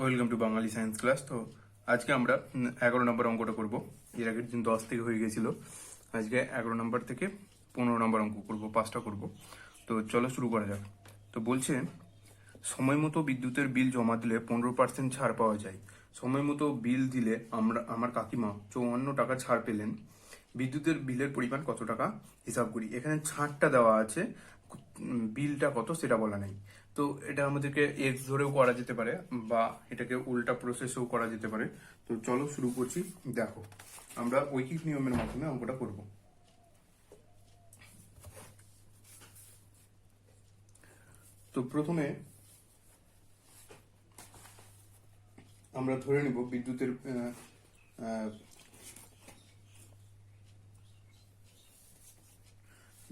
Welcome to Bangali science class. তো আজকে আমরা 11 নম্বর অঙ্কটা করব। এর আগের দিন 10 থেকে হয়ে গেছিল। আজকে 11 নম্বর থেকে 15 নম্বর অঙ্ক করব, 5টা করব। তো চলো শুরু করা যাক। তো বলছে সময় মতো বিদ্যুতের বিল জমা দিলে 15% ছাড় পাওয়া যায়। সময় মতো বিল দিলে আমার কাকিমা 54 টাকা ছাড় পেলেন। বিদ্যুতের বিলের পরিমাণ কত টাকা হিসাব করি। এখানে ছাড়টা দেওয়া আছে, বিলটা কত সেটা বলা নেই। তো এটা আমাদেরকে এক্স ধরেও করা যেতে পারে বা এটাকে উল্টা প্রসেসেও করা যেতে পারে। তো চলো শুরু করছি। দেখো, আমরা ঐকিক নিয়মের মাধ্যমে অঙ্কটা করব। তো প্রথমে আমরা ধরে নিব বিদ্যুতের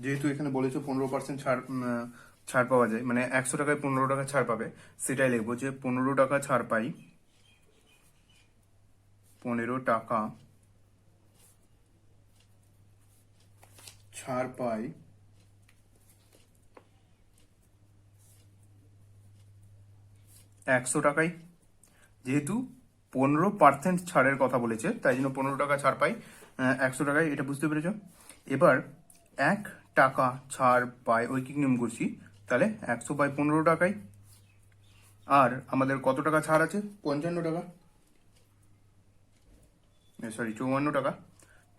যেহেতু এখানে বলেছে 15% ছাড় পাওয়া যায়, মানে 100 টাকায় 15 টাকা ছাড় পাবে, সেটাই লিখবো যে 15 টাকা ছাড় পাই, 15 টাকা ছাড় পাই 100 টাকায়। যেহেতু 15% ছাড়ের কথা বলেছে, তাই জন্য 15 টাকা ছাড় পাই 100 টাকায়, এটা বুঝতে পেরেছ। এবার 1 টাকা ছাড় পাই, ঐকিক নিয়ম করছি, তাহলে 100/15 টাকায়। আর আমাদের কত টাকা ছাড় আছে? 55 টাকা, সরি 54 টাকা।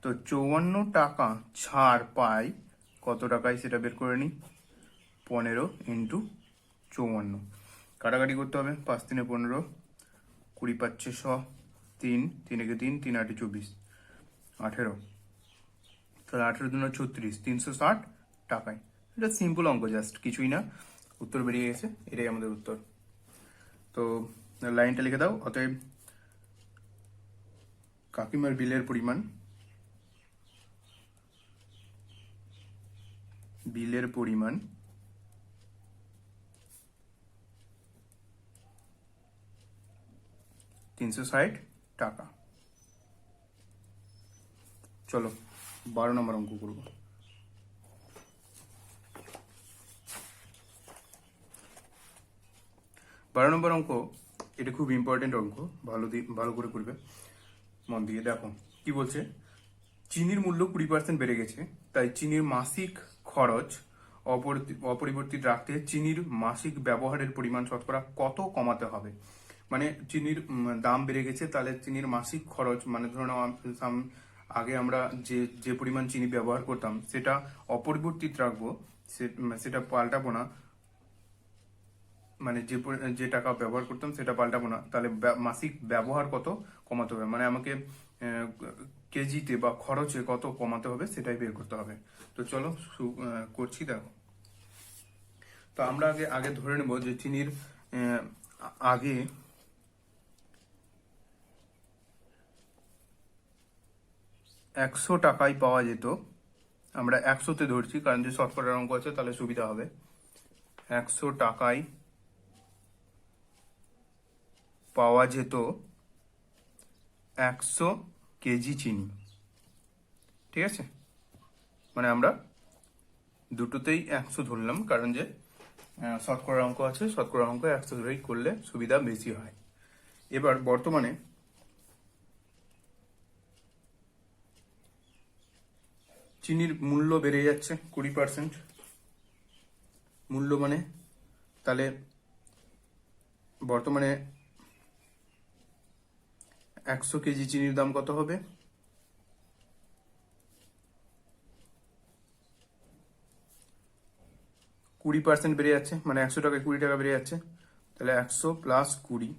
তো 54 টাকা ছাড় পাই কত টাকায় সেটা বের করে নিই। 15 ইন্টু 54, কাটাকাটি করতে হবে। 5 3 15, 20 5 100, 3 3 1 3, 3 8 24, 18। তাহলে 18 2 36, 360 টাকায়। এটা সিম্পল অঙ্ক, জাস্ট কিছুই না, উত্তর বেরিয়ে গেছে। এটাই আমাদের উত্তর। তো লাইনটা লিখে দাও। অতএব কাকিমার বিলের পরিমাণ 360 টাকা। চলো 12 নম্বর অঙ্ক করব। 12 নম্বর অঙ্ক, এটা খুব ইম্পর্টেন্ট অঙ্ক, ভালো করে করবে, মন দিয়ে দেখো কি বলছে। চিনির মূল্য 20% বেড়ে গেছে, তাই চিনির মাসিক খরচ অপরিবর্তিত রাখতে চিনির মাসিক ব্যবহারের পরিমাণ শতকরা কত কমাতে হবে। মানে চিনির দাম বেড়ে গেছে, তাহলে চিনির মাসিক খরচ, মানে ধরো আগে আমরা যে যে পরিমাণ চিনি ব্যবহার করতাম সেটা অপরিবর্তিত রাখবো, সেটা পাল্টাবো না। মানে যে টাকা ব্যবহার করতাম সেটা পাল্টাবো না, তাহলে মাসিক ব্যবহার কত কমাতে হবে, মানে আমাকে কেজিতে বা খরচে কত কমাতে হবে সেটাই বের করতে হবে। তো চলো করছি। দেখো, তো আমরা আগে আগে ধরে নেব যে চিনির আগে 100 টাকায় পাওয়া যেত। আমরা 100-তে ধরছি, কারণ যে শতকরার অঙ্ক আছে তাহলে সুবিধা হবে। 100 টাকায় পাওয়া যেত 100 কেজি চিনি। ঠিক আছে, মানে আমরা দুটোতেই 100 ধরলাম, কারণ যে শতকরার অঙ্ক আছে, শতকরার অঙ্ক 100 ধরেই করলে সুবিধা বেশি হয়। এবার বর্তমানে চিনির মূল্য বেড়ে যাচ্ছে 20%। মূল্য মানে তাহলে বর্তমানে 100 কেজি চিনির দাম কত হবে? 20% বেড়ে যাচ্ছে, মানে 100 টাকায় 20 টাকা বেড়ে যাচ্ছে। তাহলে 100 + 20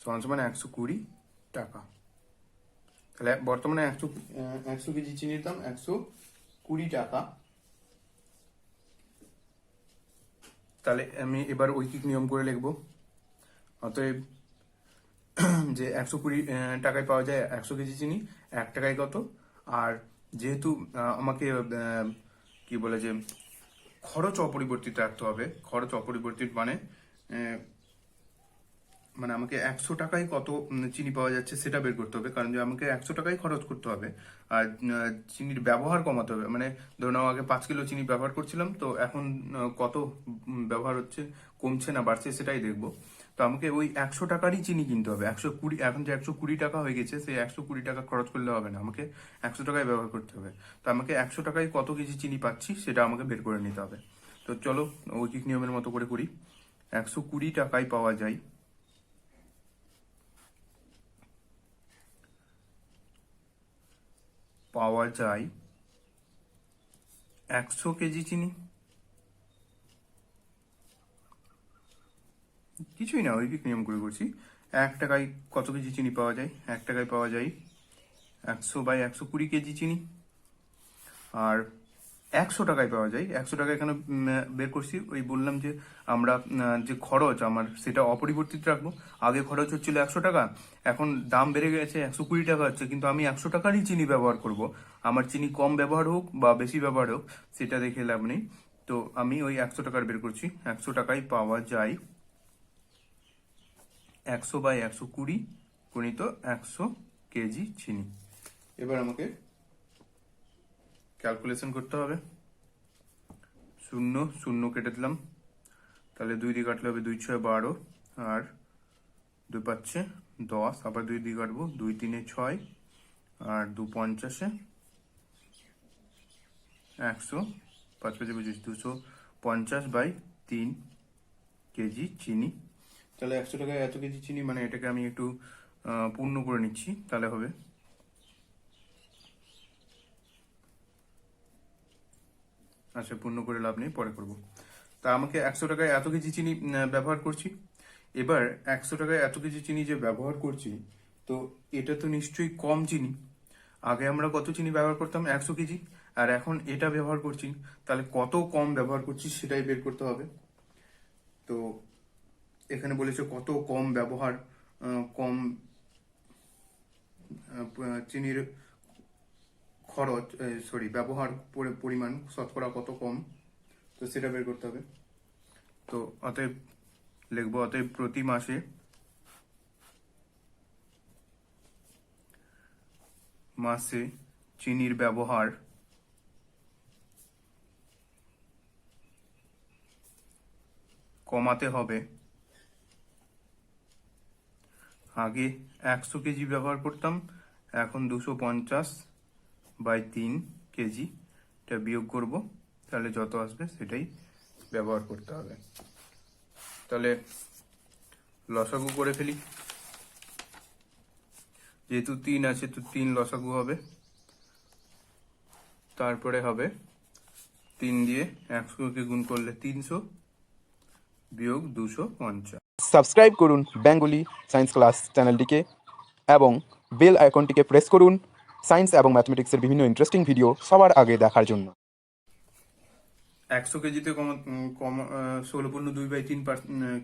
সমান 120 টাকা। তাহলে বর্তমানে 100 কেজি চিনির দাম 120 টাকা। তাহলে আমি এবার ঐকিক নিয়ম করে লিখবো। অতএব যে 120 টাকায় পাওয়া যায় 100 কেজি চিনি, 1 টাকায় কত। আর যেহেতু আমাকে কি বলে যে খরচ অপরিবর্তিত রাখতে হবে, খরচ অপরিবর্তিত মানে মানে আমাকে 100 টাকায় কত চিনি পাওয়া যাচ্ছে সেটা বের করতে হবে, কারণ যে আমাকে 100 টাকায় খরচ করতে হবে। আর চিনির ব্যবহার কমাতে হবে, মানে ধরুন আগে 5 কিলো চিনি ব্যবহার করছিলাম, তো এখন কত ব্যবহার হচ্ছে, কমছে না বাড়ছে, সেটাই দেখবো। তো আমাকে ওই 100 টাকারই চিনি কিনতে হবে। 120, এখন যে 120 টাকা হয়ে গেছে, সেই 120 টাকা খরচ করলে হবে না, আমাকে 100 টাকায় ব্যবহার করতে হবে। তো আমাকে 100 টাকায় কত কেজি চিনি পাচ্ছি সেটা আমাকে বের করে নিতে হবে। তো চলো ঐকিক নিয়মের মতো করে করি। 120 টাকায় পাওয়া যায় 100 কেজি চিনি। কিছুই না, ঐকিক নিয়ম করে করছি। 1 টাকায় কত কেজি চিনি পাওয়া যায়? 1 টাকায় পাওয়া যায় 100/120 কেজি চিনি। আর 100 টাকায় পাওয়া যায়, 100 টাকা এখানে বের করছি। ওই বললাম যে আমরা যে খরচ আমার সেটা অপরিবর্তিত রাখবো। আগে খরচ হচ্ছিল 100 টাকা, এখন দাম বেড়ে গেছে 120 টাকা হচ্ছে, কিন্তু আমি 100 টাকারই চিনি ব্যবহার করব। আমার চিনি কম ব্যবহার হোক বা বেশি ব্যবহার হোক সেটা দেখে লাভ নেই। তো আমি ওই 100 টাকার বের করছি। 100 টাকায় পাওয়া যায় 100/120 গুণিত 100 কেজি চিনি। এবার আমাকে ক্যালকুলেশন করতে হবে। 0 0 কেটে দিলাম, তাহলে 2 দিয়ে কাটলে হবে 2 6 12, আর 2 পাচ্ছে 10, আবার 2 দিয়ে কাটবো, 2 3 6, আর 2 50, 100, 5 5 25, 250/3 কেজি চিনি। তাহলে 100 টাকায় এত কেজি চিনি, মানে এটাকে আমি একটু পূর্ণ করে নিচ্ছি, তাহলে হবে। আচ্ছা, পূর্ণ করে লাভ নেই, পরে করব। তা আমাকে 100 টাকায় এত কেজি চিনি ব্যবহার করছি। এবার 100 টাকায় এত কেজি চিনি যে ব্যবহার করছি, তো এটা তো নিশ্চয়ই কম চিনি। আগে আমরা কত চিনি ব্যবহার করতাম? 100 কেজি। আর এখন এটা ব্যবহার করছি, তাহলে কত কম ব্যবহার করছি সেটাই বের করতে হবে। তো এখানে বলেছে কত কম ব্যবহার, কম চিনির খরচ, ব্যবহার পরিমাণ শতকরা কত কম, তো সেটা বের করতে হবে। তো অতএব লিখবো, অতএব প্রতি মাসে চিনির ব্যবহার কমাতে হবে। আগে 100 কেজি ব্যবহার করতাম, এখন 250/3 কেজি। এটা বিয়োগ করব, তাহলে যত আসবে সেটাই ব্যবহার করতে হবে। তাহলে লসাগু করে ফেলি। যেহেতু 3 আছে, তো 3 লসাগু হবে। তারপরে হবে 3 দিয়ে 100কে গুণ করলে 300 বিয়োগ 250। সাবস্ক্রাইব করুন বেঙ্গলি সায়েন্স ক্লাস চ্যানেলটিকে এবং বেল আইকনটিকে প্রেস করুন সায়েন্স এবং ম্যাথমেটিক্সের বিভিন্ন ইন্টারেস্টিং ভিডিও সবার আগে দেখার জন্য। 100 কেজিতে 16.2/3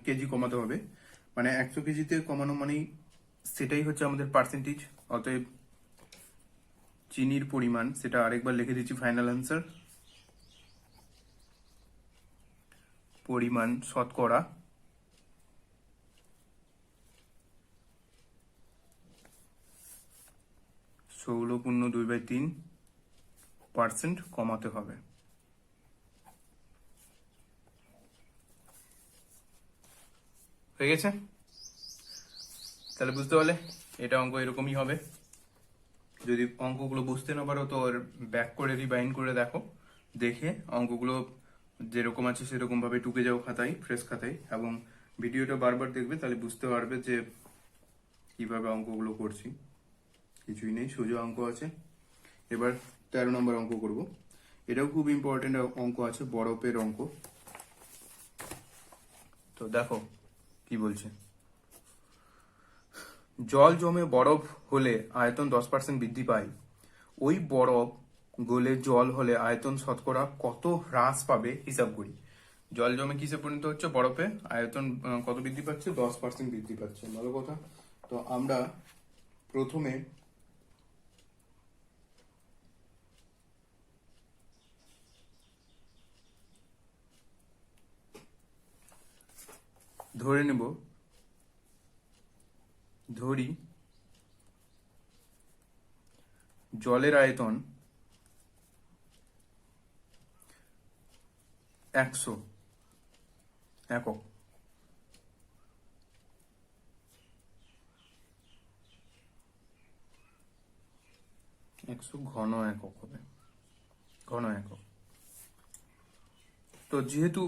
কেজি কমাতে হবে। মানে 100 কেজিতে কমানো মানেই সেটাই হচ্ছে আমাদের পার্সেন্টেজ। অতএব চিনির পরিমাণ, সেটা আরেকবার লিখে দিচ্ছি, ফাইনাল অ্যান্সার, পরিমাণ শতকরা 16.2/3% কমাতে হবে। হয়ে গেছে? তাহলে বুঝতে পারলে এটা অঙ্ক এরকমই হবে। যদি অঙ্কগুলো বুঝতে না পারো তো ব্যাক করে রিবাইন্ড করে দেখো, দেখে অঙ্কগুলো যেরকম আছে সেরকম ভাবে টুকে যাও খাতায়, ফ্রেশ খাতায়, এবং ভিডিওটা বারবার দেখবে, তাহলে বুঝতে পারবে যে কিভাবে অঙ্কগুলো করছি। কিছুই নেই, সোজা অঙ্ক আছে। এবার 13 নম্বর অঙ্ক করব। এটাও খুব ইম্পর্টেন্ট অঙ্ক আছে, বরফের অঙ্ক। তো দেখো কি বলছে। জল জমে বরফ হলে আয়তন 10% বৃদ্ধি পায়। ওই বরফ গলে জল হলে আয়তন শতকরা কত হ্রাস পাবে হিসাব করি। জল জমে কিসে পরিণত হচ্ছে? বরফে। আয়তন কত বৃদ্ধি পাচ্ছে? 10% বৃদ্ধি পাচ্ছে। ভালো কথা। তো আমরা প্রথমে ধরে নেব, ধরি জলের আয়তন 100 একক। 100 ঘন একক হবে, ঘন একক। তো যেহেতু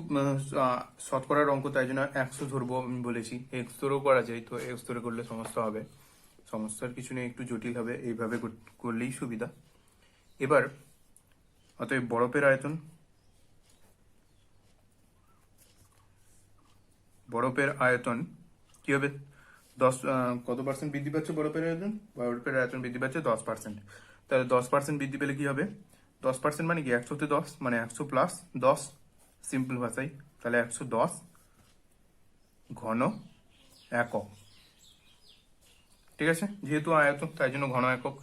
শতকরার অঙ্ক, তাই জন্য 100 ধরবো আমি বলেছি। এক্স ধরেও করা যায়, তো এক্স ধরে করলে সমস্যা হবে, সমস্যার কিছু নেই, একটু জটিল হবে, এইভাবে করলেই সুবিধা। এবার অতএব বরফের আয়তন, বরফের আয়তন কি হবে? 10 কত পার্সেন্ট বৃদ্ধি পাচ্ছে বরফের আয়তন? বরফের আয়তন বৃদ্ধি পাচ্ছে 10%। তাহলে 10% বৃদ্ধি পেলে কি হবে? 10% মানে কি? 100তে 10 মানে 100 প্লাস 10, সিম্পল ভাষায়। তাহলে 110 ঘন একক। ঠিক আছে, যেহেতু আয়তন তাই জন্য ঘন একক,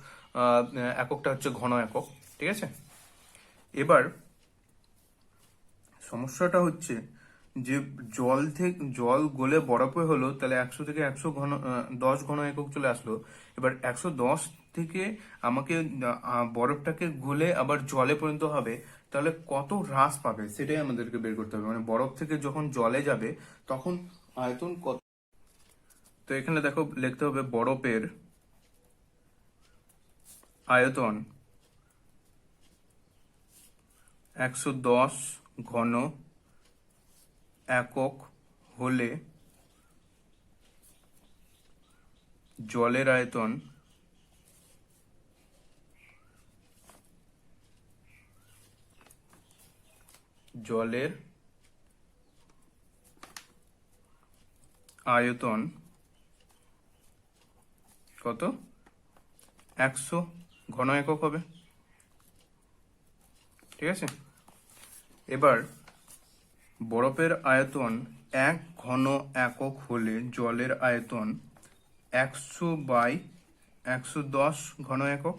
এককটা হচ্ছে ঘন একক। ঠিক আছে, এবার সমস্যাটা হচ্ছে যে জল গলে বরফে হলো, তাহলে 100 থেকে 100 ঘন 10 ঘন একক চলে আসলো। এবার 110 থেকে আমাকে বরফটাকে গলে আবার জলে পরিণত হবে, তাহলে কত হ্রাস পাবে সেটাই আমাদেরকে বের করতে হবে। মানে বরফ থেকে যখন জলে যাবে তখন আয়তন কত। তো এখানে দেখো লিখতে হবে বরফের আয়তন 110 ঘন একক হলে জলের আয়তন কত? 100 ঘন একক হবে। ঠিক আছে, এবার বরফের আয়তন 1 ঘন একক হলে জলের আয়তন 100/110 ঘন একক।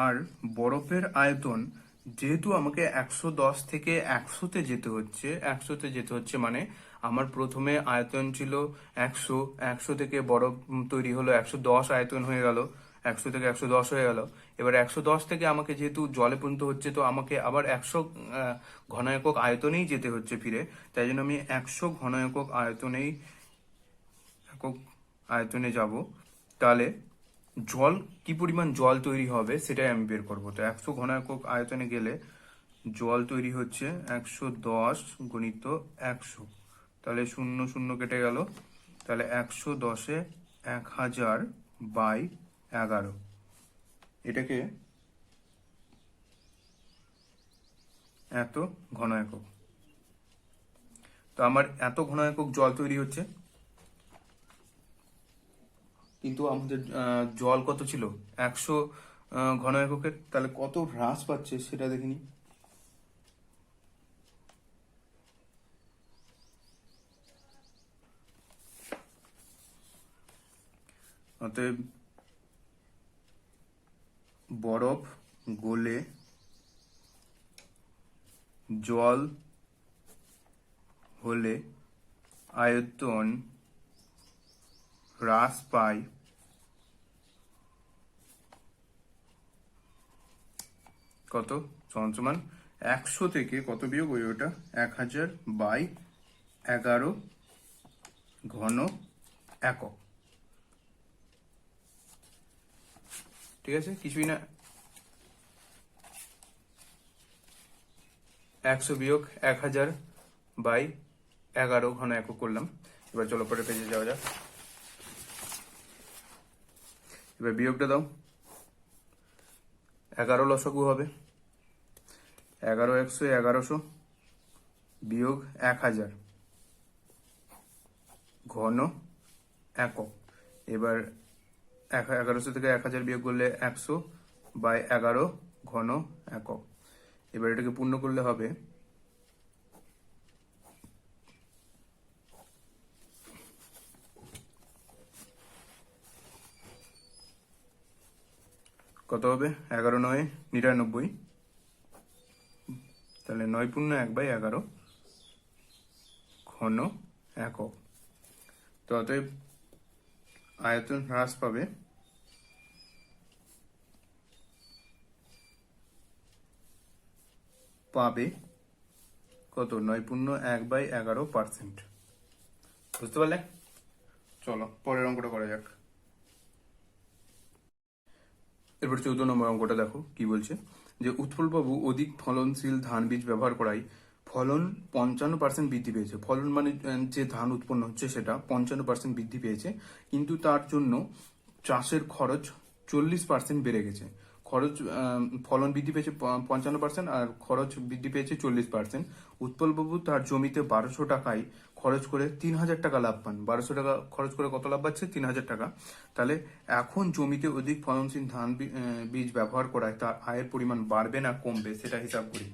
আর বরফের আয়তন, যেহেতু আমাকে 110 থেকে 100তে যেতে হচ্ছে মানে আমার প্রথমে আয়তন ছিল 100, 100 থেকে বরফ তৈরি হলো 110 আয়তন হয়ে গেল, 100 থেকে 110 হয়ে গেল। এবার 110 থেকে আমাকে যেহেতু জলে পরিণত হচ্ছে, তো আমাকে আবার 100 ঘন একক আয়তনেই যেতে হচ্ছে ফিরে। তাই জন্য আমি 100 ঘন একক আয়তনে যাব। তাহলে কি পরিমাণ জল তৈরি হবে সেটাই আমি বের করবো। তো 100 ঘন একক আয়তনে গেলে জল তৈরি হচ্ছে 110 গুণিত 100, তাহলে 0 0 কেটে গেল। তাহলে 110-এ 1000/11, এটাকে এত ঘন একক। তো আমার এত ঘন একক জল তৈরি হচ্ছে, কিন্তু আমাদের জল কত ছিল? 100 ঘন এককের। তাহলে কত হ্রাস পাচ্ছে সেটা দেখিনি। অতএব বরফ গলে জল হলে আয়তন হ্রাস পায় কত? সমান 100 থেকে কত বিয়োগ ওই ওটা 1000/11 ঘন একক। ঠিক আছে, কিছুই না, 100 বিয়োগ 1000/11 ঘন একক করলাম। এবার চলো পরের পেজে যাওয়া যাক। এবার বিয়োগটা দাও। 11 লসাগু হবে, 11 100 1100 বিয়োগ 1000 ঘন একক। এবার 1100 থেকে 1000 বিয়োগ করলে 100/11 ঘন একক। এবার এটাকে পূর্ণ করলে হবে কত হবে? 11 9 99, তাহলে 9×1/11 ঘন একক। তো অতএব আয়তন হ্রাস পাবে কত? 9×1/11%। বুঝতে পারলে? চলো পরের অঙ্কটা করা যাক। এরপর 14 নম্বর অঙ্কটা দেখো কি বলছে, যে উৎপলবাবু অধিক ফলনশীল ধান বীজ ব্যবহার করায় ফলন 55% বৃদ্ধি পেয়েছে। ফলন মানে যে ধান উৎপন্ন হচ্ছে সেটা 55% বৃদ্ধি পেয়েছে, কিন্তু তার জন্য চাষের খরচ 40% বেড়ে গেছে। খরচ ফলন বৃদ্ধি পেয়েছে 55% আর খরচ বৃদ্ধি পেয়েছে 40%। উৎপলবাবু তার জমিতে 1200 টাকায় খরচ করে 3000 টাকা লাভ পান। 1200 টাকা খরচ করে কত লাভ পাচ্ছে? 3000 টাকা। তাহলে এখন জমিতে অধিক ফলনশীল ধান বীজ ব্যবহার করায় তার আয়ের পরিমাণ বাড়বে না কমবে, সেটা হিসাব করি।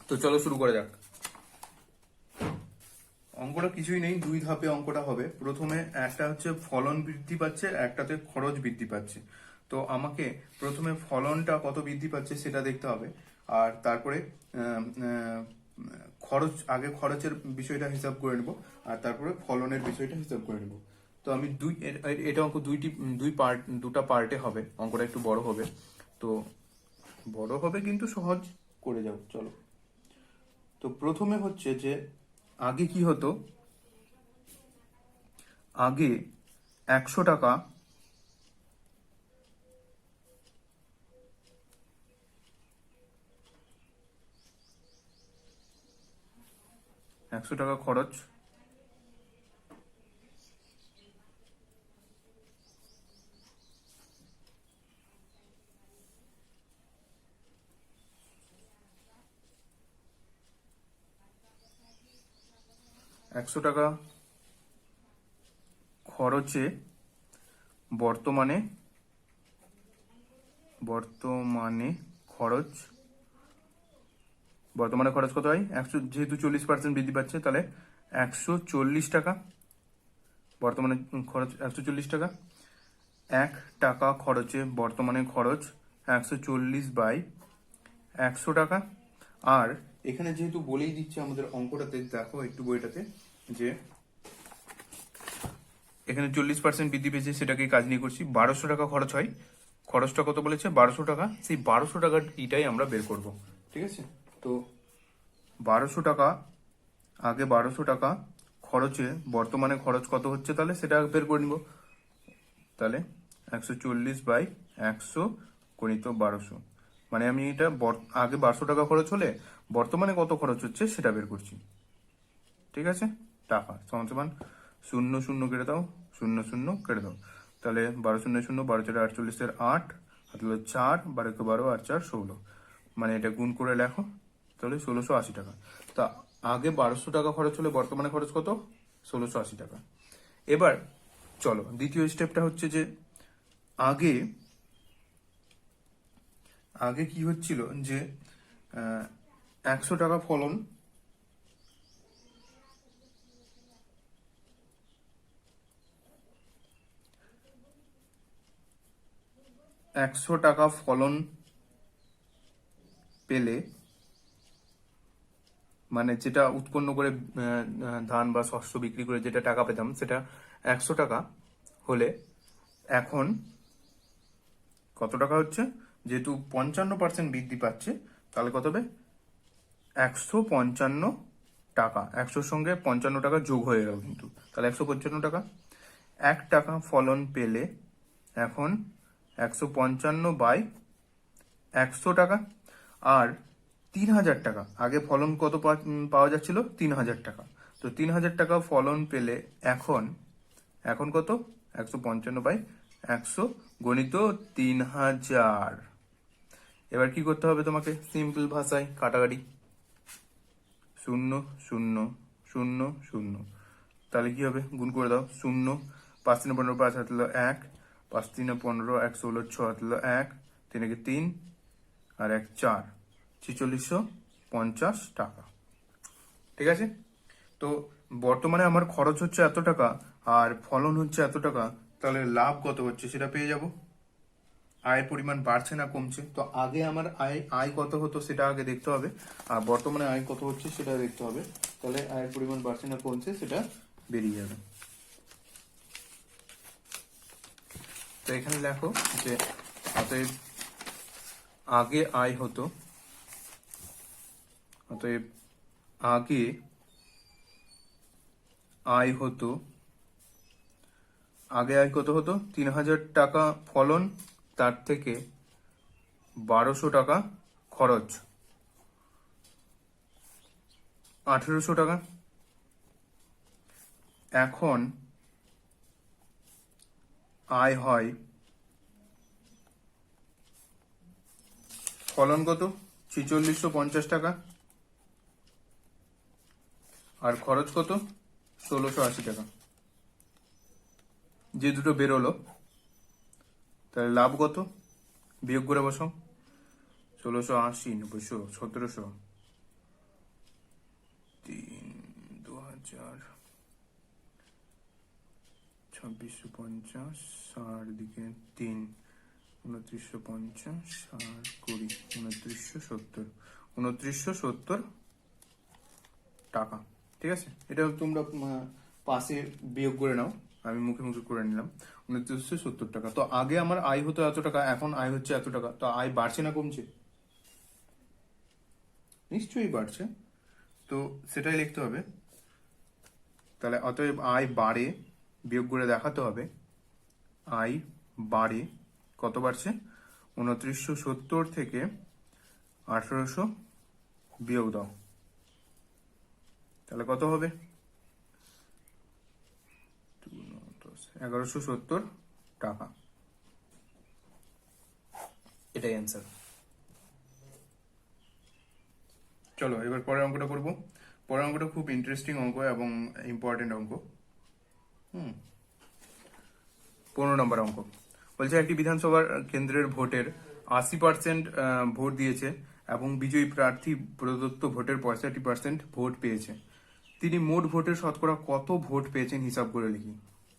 তো চলো শুরু করা যাক। অঙ্কটা কিছুই নেই, 2 ধাপে অঙ্কটা হবে। প্রথমে একটা হচ্ছে ফলন বৃদ্ধি পাচ্ছে, একটাতে খরচ বৃদ্ধি পাচ্ছে। তো আমাকে প্রথমে ফলনটা কত বৃদ্ধি পাচ্ছে সেটা দেখতে হবে, আর তারপরে আগে খরচের বিষয়টা হিসাব করে নেব, আর তারপরে ফলনের বিষয়টা হিসাব করে নেব। তো আমি এটা অঙ্ক দুটা পার্টে হবে। অঙ্কটা একটু বড় হবে, তো বড় হবে কিন্তু সহজ করে যাও চলো। তো প্রথমে হচ্ছে যে আগে কি হতো, আগে 100 টাকা 100 টাকা খরচ, একশো টাকা খরচে বর্তমানে বর্তমানে খরচ বর্তমানে খরচ কত হয়? 100, যেহেতু 40% বৃদ্ধি পাচ্ছে তাহলে 140 টাকা বর্তমানে খরচ। 140 টাকা, 1 টাকা খরচে বর্তমানে খরচ 140/100 টাকা। আর এখানে যেহেতু বলেই দিচ্ছে আমাদের অঙ্কটাতে, দেখো একটু বইটাতে, যে এখানে 40% বৃদ্ধি পেয়েছে, সেটাকে কাজ নিয়ে করছি। 1200 টাকা খরচ হয়, খরচটা কত বলেছে? 1200 টাকা। সেই 1200 টাকার ইটাই আমরা বের করব, ঠিক আছে? তো 1200 টাকা, আগে 1200 টাকা খরচে বর্তমানে খরচ কত হচ্ছে তাহলে সেটা বের করে নিব। তাহলে 140/100 গণিত 1200, মানে আমি এটা আগে 1200 টাকা খরচ হলে বর্তমানে কত খরচ হচ্ছে সেটা বের করছি, ঠিক আছে? টাকা সমান সমান 0 0 কেটে দাও, 0 0 কেটে দাও। তাহলে 12 0 0, 12 4 48 এর 8, হাত হলো 4, 12 কে 12, আর 4 16, মানে এটা গুণ করে লেখো, তাহলে 1680 টাকা। তা আগে 1200 টাকা খরচ হলে বর্তমানে খরচ কত? 1680 টাকা। এবার চলো দ্বিতীয় স্টেপটা হচ্ছে যে আগে আগে কি হচ্ছিল, যে 100 টাকা ফলন, 100 টাকা ফলন পেলে, মানে যেটা উৎপন্ন করে ধান বা শস্য বিক্রি করে যেটা টাকা পেতাম, সেটা 100 টাকা হলে এখন কত টাকা হচ্ছে? যেহেতু 55% বৃদ্ধি পাচ্ছে, তাহলে কত হবে? 155 টাকা। 100-র সঙ্গে 55 টাকা যোগ হয়ে গেল কিন্তু, তাহলে 155 টাকা। 1 টাকা ফলন পেলে এখন 155/100 টাকা। আর 3000 টাকা, আগে ফলন কত পাওয়া যাচ্ছিল? 3000 টাকা। তো 3000 টাকা ফলন পেলে এখন এখন কত? 155/100 গণিত 3000। এবার কি করতে হবে তোমাকে? সিম্পল ভাষায় কাটাকাটি, 0 0 0 0, তাহলে কি হবে? গুণ করে দাও। 0, 5 3 15, 5 হাত হলো 1, 5 3 15, 1 16, 6 হাত হলো 1, 3 3, আর 1 4, 4650 টাকা, ঠিক আছে? তো বর্তমানে আমার খরচ হচ্ছে এত টাকা আর ফলন হচ্ছে এত টাকা, তাহলে লাভ কত হচ্ছে সেটা পেয়ে যাব। আয়ের পরিমাণ বাড়ছে না কমছে? তো আগে আমার আয় কত হতো সেটা আগে দেখতে হবে, আর বর্তমানে আয় কত হচ্ছে সেটা দেখতে হবে। তাহলে আয়ের পরিমাণ বাড়ছে না কমছে সেটা বেরিয়ে যাবে। তো এখানে লেখো যে অতএব আগে আয় হতো, অতএব আগে আয় হতো আগে আয় কত হতো? 3,000 টাকা ফলন, তার থেকে 1200 টাকা খরচ, 1800 টাকা। এখন আয় হয় ফলন কত? 4650 টাকা, আর খরচ কত? 1680 টাকা। যে দুটো বেরোলো, তাহলে লাভ কত? বিয়োগ করে বসাও। 1680, 900, 1700, 3, 2000, 2650, আর দিকে 3, 2950, আর 20, 2970, 2970 টাকা। ঠিক আছে, এটা তোমরা পাশে বিয়োগ করে নাও, আমি মুখে মুখে করে নিলাম। 2970 টাকা। তো আগে আমার আয় হতো এত টাকা, এখন আয় হচ্ছে এত টাকা। তো আয় বাড়ছে না কমছে? নিশ্চয়ই বাড়ছে। তো সেটাই লিখতে হবে। তাহলে অতএব আয় বাড়ে, বিয়োগ করে দেখাতে হবে। আয় বাড়ে, কত বাড়ছে? 2970 থেকে 1800 বিয়োগ দাও, তাহলে কত হবে? 1170 টাকা। এটাই অ্যান্সার। চলো এবার পরের অঙ্কটা করব। পরের অঙ্কটা খুব ইন্টারেস্টিং অঙ্ক এবং ইম্পর্টেন্ট অঙ্ক। 15 নম্বর অঙ্ক বলছে, একটি বিধানসভার কেন্দ্রের ভোটের 80% ভোট দিয়েছে এবং বিজয়ী প্রার্থী প্রদত্ত ভোটের 65% ভোট পেয়েছে। তিনি মোট ভোটের শতকরা কত ভোট পেয়েছেন হিসাব করে লিখি।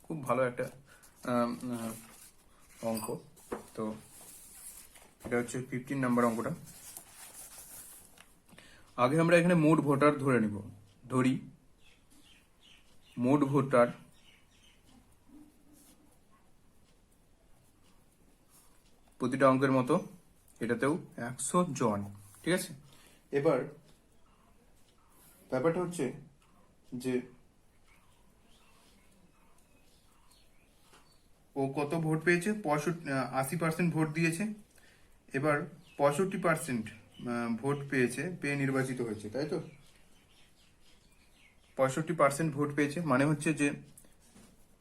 খুব ভালো একটা অঙ্ক। তো এটা হচ্ছে 15 নম্বর অঙ্কটা। আগে আমরা এখানে মোট ভোটার ধরে নিব। ধরি মোট ভোটার প্রতিটা অঙ্কের মতো এটাতেও 100 জন। ঠিক আছে, এবার ব্যাপারটা হচ্ছে যে ও কত ভোট পেয়েছে? 80% ভোট দিয়েছে। এবার 65% ভোট পেয়েছে, পেয়ে নির্বাচিত হয়েছে, তাই তো? 65% ভোট পেয়েছে মানে হচ্ছে যে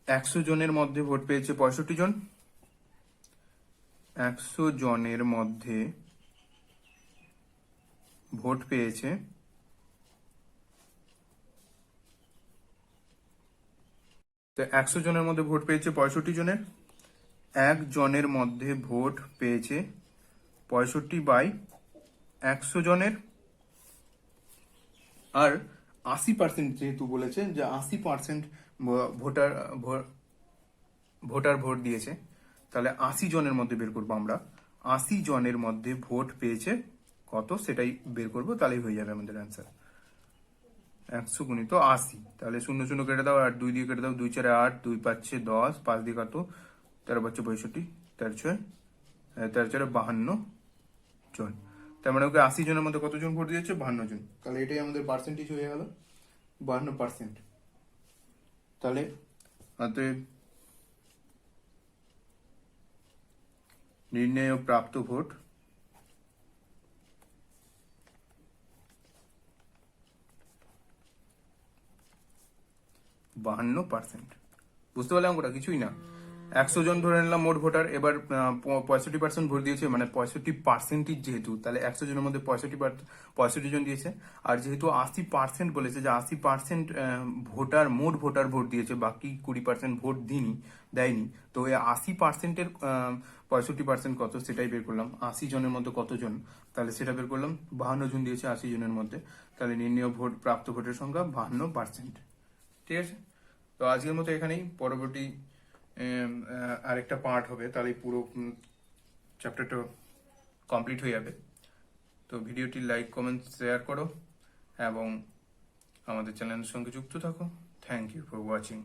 100 জনের মধ্যে ভোট পেয়েছে 65 জন। 100 জনের মধ্যে ভোট পেয়েছে 100 জনের মধ্যে ভোট পেয়েছে 65 জনের। 1 জনের মধ্যে ভোট পেয়েছে 65/100 জনের। আর 80% যেহেতু বলেছে যে 80% ভোটার ভোটার ভোট দিয়েছে, তাহলে 80 জনের মধ্যে বের করবো আমরা। 80 জনের মধ্যে ভোট পেয়েছে কত, সেটাই বের করবো, তাহলেই হয়ে যাবে আমাদের অ্যান্সার। 100 গুণিত 80, তাহলে 0 0 কেটে দাও, আর 2 দিয়ে কেটে দাও। 2 4 8, 2 5 6 10, 5 দিয়ে কাটো, 13 5 65, 13 6 13 4 52 জন। তার মানে ওকে 80 জনের মধ্যে কতজন ভোট দিয়েছে? 52 জন। তাহলে এটাই আমাদের পার্সেন্টেজ হয়ে গেল 52%। তাহলে অতএব নির্ণেয় প্রাপ্ত ভোট 52%। বুঝতে পারলাম ওটা কিছুই না। 100 জন ধরে নিলাম মোট ভোটার। এবার 65% ভোট দিয়েছে, মানে 65% যেহেতু, তাহলে 100 জনের মধ্যে 65 জন দিয়েছে। আর যেহেতু 80% বলেছে, যে 80% ভোটার মোট ভোটার ভোট দিয়েছে, বাকি 20% ভোট দেয়নি। তো এই 80%-এর 65% কত, সেটাই বের করলাম। 80 জনের মধ্যে কতজন, তাহলে সেটা বের করলাম। 52 জন দিয়েছে 80 জনের মধ্যে, তাহলে নির্ণেয় ভোট প্রাপ্ত ভোটের সংখ্যা 52%। ঠিক আছে, তো আজকের মতো এখানেই। পরবর্তী আরেকটা পার্ট হবে, তাহলে পুরো চ্যাপ্টারটা কমপ্লিট হয়ে যাবে। তো ভিডিওটি লাইক, কমেন্ট, শেয়ার করো এবং আমাদের চ্যানেলের সঙ্গে যুক্ত থাকো। Thank you for watching.